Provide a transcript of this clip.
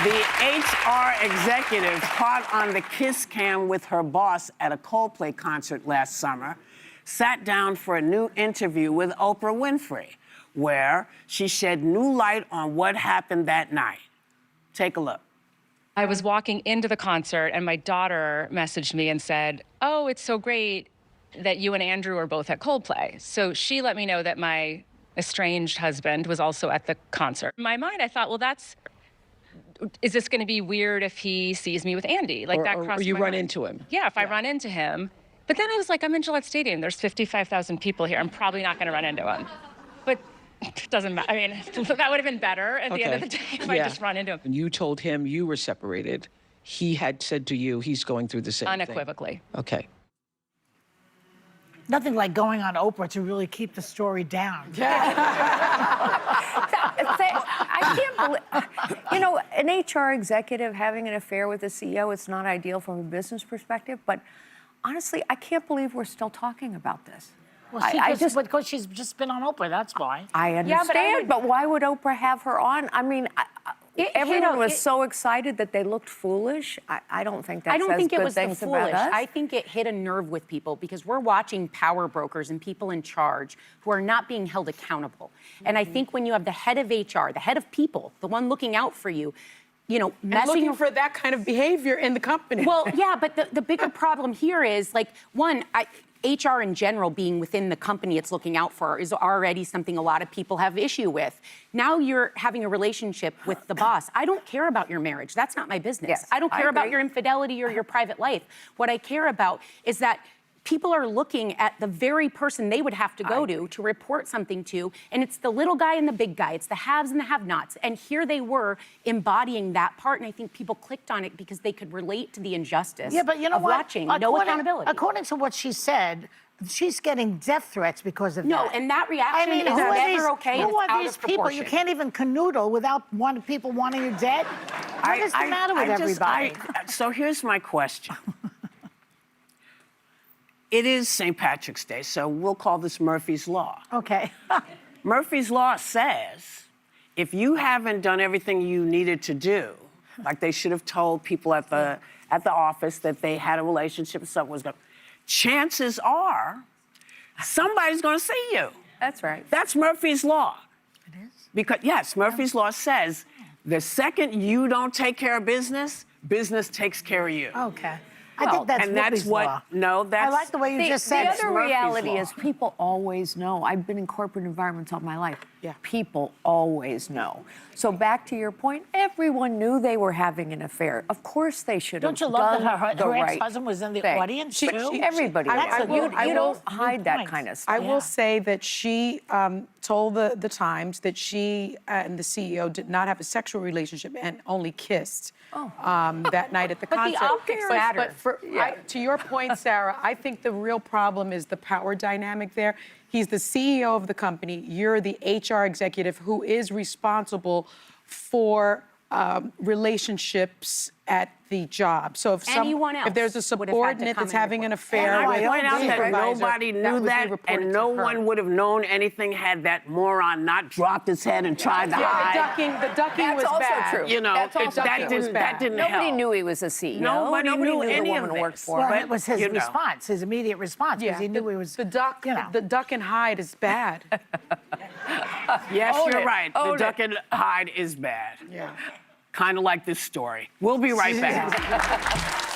The HR executive caught on the kiss cam with her boss at a Coldplay concert last summer sat down for a new interview with Oprah Winfrey, where she shed new light on what happened that night. Take a look. I was walking into the concert and my daughter messaged me and said, "Oh, it's so great that you and Andrew are both at Coldplay." So she let me know that my estranged husband was also at the concert. In my mind, I thought, well, is this going to be weird if he sees me with Andy? Like that crossed or you my run mind. into him. Yeah, if I run into him. But then I was like, I'm in Gillette Stadium. There's 55,000 people here. I'm probably not going to run into him. But it doesn't matter. I mean, that would have been better at the end of the day if I just run into him. And you told him you were separated. He had said to you he's going through the same thing. Unequivocally. Okay. Nothing like going on Oprah to really keep the story down. I can't believe, you know, an HR executive having an affair with a CEO, it's not ideal from a business perspective, but honestly, I can't believe we're still talking about this. Well, because she's just been on Oprah, that's why. I understand, but why would Oprah have her on? I mean, everyone was so excited that they looked foolish. I don't think that says good things about us. I think it hit a nerve with people because we're watching power brokers and people in charge who are not being held accountable. And I think when you have the head of HR, the head of people, the one looking out for you, you know, looking for that kind of behavior in the company. Well, yeah, but the bigger problem here is, like, one, HR in general being within the company it's looking out for is already something a lot of people have issue with. Now you're having a relationship with the boss. I don't care about your marriage. That's not my business. Yes, I don't care about your infidelity or your private life. What I care about is that people are looking at the very person they would have to go to report something to, and it's the little guy and the big guy. It's the haves and the have-nots. And here they were embodying that part, and I think people clicked on it because they could relate to the injustice of watching. No accountability. According to what she said, she's getting death threats because of that. No, and that reaction is never okay. Who are these people? You can't even canoodle without people wanting you dead. What is the matter with everybody? So here's my question. It is St. Patrick's Day, so we'll call this Murphy's Law. Okay. Murphy's Law says if you haven't done everything you needed to do, like they should have told people at the office that they had a relationship, something was going, chances are somebody's going to see you. That's right. That's Murphy's Law. It is? Because, yes, Murphy's Law says the second you don't take care of business, business takes care of you. Okay. I think that's Murphy's Law. No, that's... I like the way you just said it. The other reality is people always know. I've been in corporate environments all my life. Yeah. People always know. So back to your point, everyone knew they were having an affair. Of course they should have done the right Don't you love that her ex-husband was in the audience, too? Everybody. You don't hide that kind of stuff. I will say that she told the Times that she and the CEO did not have a sexual relationship and only kissed that night at the concert. But the optics matter. But to your point, Sarah, I think the real problem is the power dynamic there. He's the CEO of the company. You're the HR executive who is responsible for relationships at the job. So if there's a subordinate that's having an affair with I point out that nobody knew that, and no one would have known anything had that moron not dropped his head and tried to hide. The ducking was bad. That's also true. You know, that didn't help. Nobody knew he was a CEO. Nobody knew any the of woman worked for Well, him. it was his response, his immediate response, because he knew he was, the duck and hide is bad. Yes, you're right. The duck and hide is bad. Yeah. Kind of like this story. We'll be right back.